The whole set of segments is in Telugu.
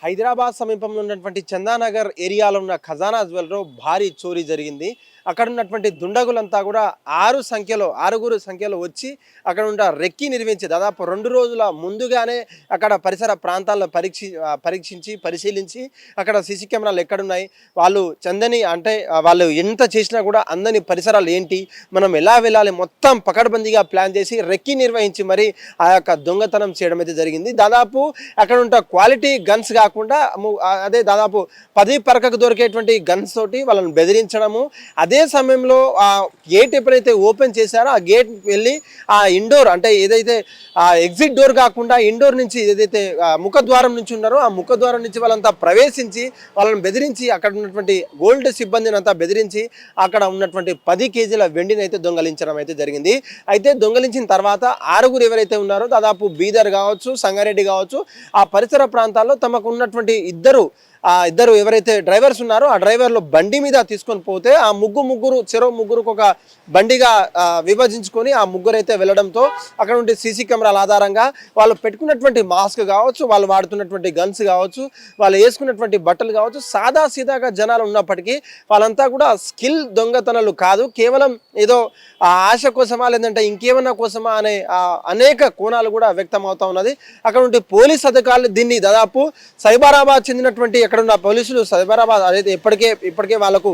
హైదరాబాద్ సమీపంలో ఉన్నటువంటి చందానగర్ ఏరియాలో ఉన్న ఖజానా జ్యువెలర్లో భారీ చోరీ జరిగింది. అక్కడ ఉన్నటువంటి దుండగులంతా కూడా ఆరుగురు సంఖ్యలో వచ్చి అక్కడ ఉన్న రెక్కి నిర్మించి దాదాపు 2 రోజుల ముందుగానే అక్కడ పరిసర ప్రాంతాలను పరిశీలించి అక్కడ సీసీ కెమెరాలు ఎక్కడున్నాయి, వాళ్ళు చందని అంటే వాళ్ళు ఎంత చేసినా కూడా అందని పరిసరాలు ఏంటి, మనం ఎలా వెళ్ళాలి మొత్తం పకడ్బందీగా ప్లాన్ చేసి రెక్కి నిర్వహించి మరి ఆ యొక్క దొంగతనం చేయడం అయితే జరిగింది. దాదాపు అక్కడ ఉన్న క్వాలిటీ గన్స్ కాకుండా అదే దాదాపు 10 పరకకు దొరికేటువంటి గన్స్ తోటి వాళ్ళని బెదిరించడము. అదే సమయంలో ఆ గేట్ ఎప్పుడైతే ఓపెన్ చేశారో ఆ గేట్ వెళ్ళి ఆ ఇండోర్ అంటే ఏదైతే ఆ ఎగ్జిట్ డోర్ కాకుండా ఇండోర్ నుంచి ఏదైతే ముఖద్వారం నుంచి ఉన్నారో ఆ ముఖద్వారం నుంచి వాళ్ళంతా ప్రవేశించి వాళ్ళని బెదిరించి అక్కడ ఉన్నటువంటి గోల్డ్ సిబ్బందిని అంతా బెదిరించి అక్కడ ఉన్నటువంటి 10 కేజీల వెండిని అయితే దొంగలించడం అయితే జరిగింది. అయితే దొంగలించిన తర్వాత 6 ఎవరైతే ఉన్నారో దాదాపు బీదర్ కావచ్చు, సంగారెడ్డి కావచ్చు, ఆ పరిసర ప్రాంతాల్లో తమకు ఉన్నటువంటి ఇద్దరు ఎవరైతే డ్రైవర్స్ ఉన్నారో ఆ డ్రైవర్లు బండి మీద తీసుకొని పోతే ఆ ముగ్గురుకు ఒక బండిగా విభజించుకొని ఆ ముగ్గురు అయితే వెళ్ళడంతో అక్కడ ఉండే సీసీ కెమెరాల ఆధారంగా వాళ్ళు పెట్టుకున్నటువంటి మాస్క్ కావచ్చు, వాళ్ళు వాడుతున్నటువంటి గన్స్ కావచ్చు, వాళ్ళు వేసుకున్నటువంటి బట్టలు కావచ్చు, సీదాగా జనాలు ఉన్నప్పటికీ వాళ్ళంతా కూడా స్కిల్ దొంగతనాలు కాదు, కేవలం ఏదో ఆశ కోసమా లేదంటే ఇంకేమన్నా కోసమా అనే అనేక కోణాలు కూడా వ్యక్తం అవుతా ఉన్నది. అక్కడ ఉండే పోలీస్ అధికారులు దీన్ని దాదాపు సైబరాబాద్ చెందినటువంటి ఎక్కడున్న పోలీసులు సైబరాబాద్ అదైతే ఇప్పటికే వాళ్ళకు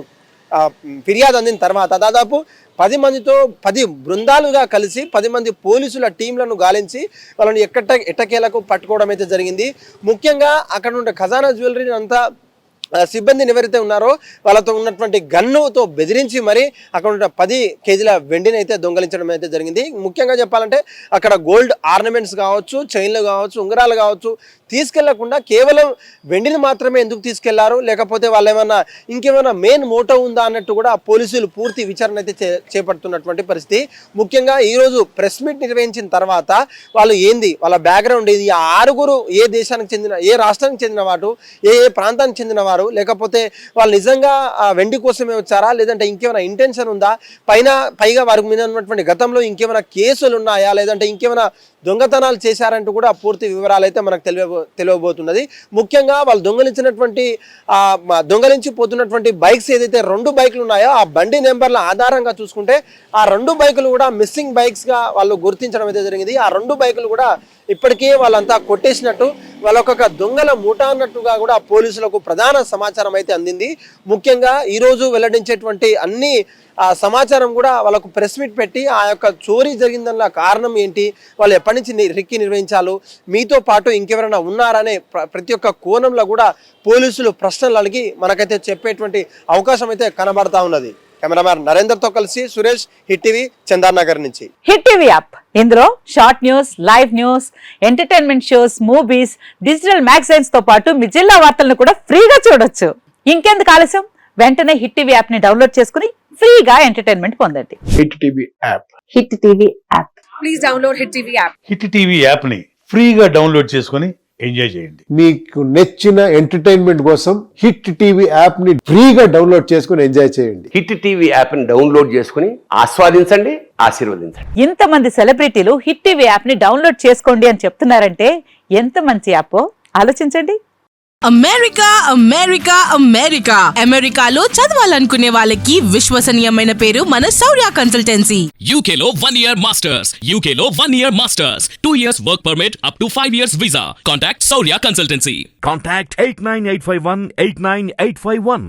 ఫిర్యాదు అందిన తర్వాత దాదాపు 10 బృందాలుగా కలిసి 10 మంది పోలీసుల టీంలను గాలించి వాళ్ళని ఎట్టకేలకు పట్టుకోవడం అయితే జరిగింది. ముఖ్యంగా అక్కడ ఉండే ఖజానా జ్యువెలరీ అంతా సిబ్బందిని ఎవరైతే ఉన్నారో వాళ్ళతో ఉన్నటువంటి గన్నుతో బెదిరించి మరి అక్కడ ఉన్న 10 కేజీల వెండిని అయితే దొంగలించడం అయితే జరిగింది. ముఖ్యంగా చెప్పాలంటే అక్కడ గోల్డ్ ఆర్నమెంట్స్ కావచ్చు, చైన్లు కావచ్చు, ఉంగరాలు కావచ్చు తీసుకెళ్లకుండా కేవలం వెండిని మాత్రమే ఎందుకు తీసుకెళ్లారు, లేకపోతే వాళ్ళు ఇంకేమైనా మెయిన్ మోటో ఉందా అన్నట్టు కూడా పోలీసులు పూర్తి విచారణ అయితే చేపడుతున్నటువంటి పరిస్థితి. ముఖ్యంగా ఈరోజు ప్రెస్ మీట్ నిర్వహించిన తర్వాత వాళ్ళు ఏంది, వాళ్ళ బ్యాక్గ్రౌండ్ ఏది, ఆ 6 ఏ దేశానికి చెందిన, ఏ రాష్ట్రానికి చెందిన వారు, ఏ ప్రాంతానికి చెందిన వారు, లేకపోతే వాళ్ళు నిజంగా వెండి కోసమే వచ్చారా లేదంటే ఇంకేమైనా ఇంటెన్షన్ ఉందా, పైగా వారికి మీద ఉన్నటువంటి గతంలో ఇంకేమైనా కేసులు ఉన్నాయా లేదంటే ఇంకేమైనా దొంగతనాలు చేశారంటూ కూడా పూర్తి వివరాలు అయితే మనకు తెలియబోతున్నది. ముఖ్యంగా వాళ్ళు దొంగలించి పోతున్నటువంటి బైక్స్ ఏదైతే 2 బైకులు ఉన్నాయో ఆ బండి నెంబర్ల ఆధారంగా చూసుకుంటే ఆ 2 బైకులు కూడా మిస్సింగ్ బైక్స్గా వాళ్ళు గుర్తించడం అయితే జరిగింది. ఆ 2 బైకులు కూడా ఇప్పటికే వాళ్ళంతా కొట్టేసినట్టు, వాళ్ళొక దొంగల ముఠా అన్నట్టుగా కూడా పోలీసులకు ప్రధాన సమాచారం అయితే అందింది. ముఖ్యంగా ఈరోజు వెల్లడించేటువంటి అన్ని సమాచారం కూడా వాళ్ళకు ప్రెస్ మీట్ పెట్టి ఆ యొక్క చోరీ జరిగిందన్న కారణం ఏంటి, వాళ్ళు ఎప్పటి నుంచి రెక్కి నిర్వహించాలు, మీతో పాటు ఇంకెవరైనా ఉన్నారనే ప్రతి ఒక్క కోణంలో కూడా పోలీసులు ప్రశ్నలు అడిగి మనకైతే చెప్పేటువంటి అవకాశం అయితే కనబడతా ఉన్నది. కెమెరామ్యాన్ నరేందర్తో కలిసి సురేష్, హిట్ టీవీ, చందానగర్ నుంచి. హిట్ టీవీ యాప్ ఇందులో short news, live news, entertainment shows, movies, digital magazines తో పాటు మీ జిల్లా వార్తలను కూడా ఫ్రీగా చూడొచ్చు. ఇంకెందుకు ఆలస్యం, వెంటనే హిట్ టీవీ యాప్ ని డౌన్లోడ్ చేసుకుని ఫ్రీగా ఎంటర్టైన్మెంట్ పొందండి. Hit TV app. Hit TV app. Please download hit TV app. Hit TV app ని ఫ్రీగా డౌన్లోడ్ చేసుకుని ఎంజాయ్ చేయండి. మీకు నచ్చిన ఎంటర్టైన్మెంట్ కోసం హిట్ టీవీ యాప్ ని ఫ్రీగా డౌన్లోడ్ చేసుకుని ఎంజాయ్ చేయండి. హిట్ టీవీ యాప్ ని డౌన్లోడ్ చేసుకుని ఆస్వాదించండి, ఆశీర్వదించండి. ఇంతమంది సెలబ్రిటీలు హిట్ టీవీ యాప్ ని డౌన్లోడ్ చేసుకోండి అని చెప్తున్నారంటే ఎంత మంచి యాప్ ఆలోచించండి. అమెరికాలో చదవాలనుకునే వాళ్ళకి విశ్వసనీయమైన పేరు మన శౌర్య కన్సల్టెన్సీ. UK లో 1 year masters, 2 years work permit up to 5 years visa. Contact Saurya Consultancy. Contact 89851 89851.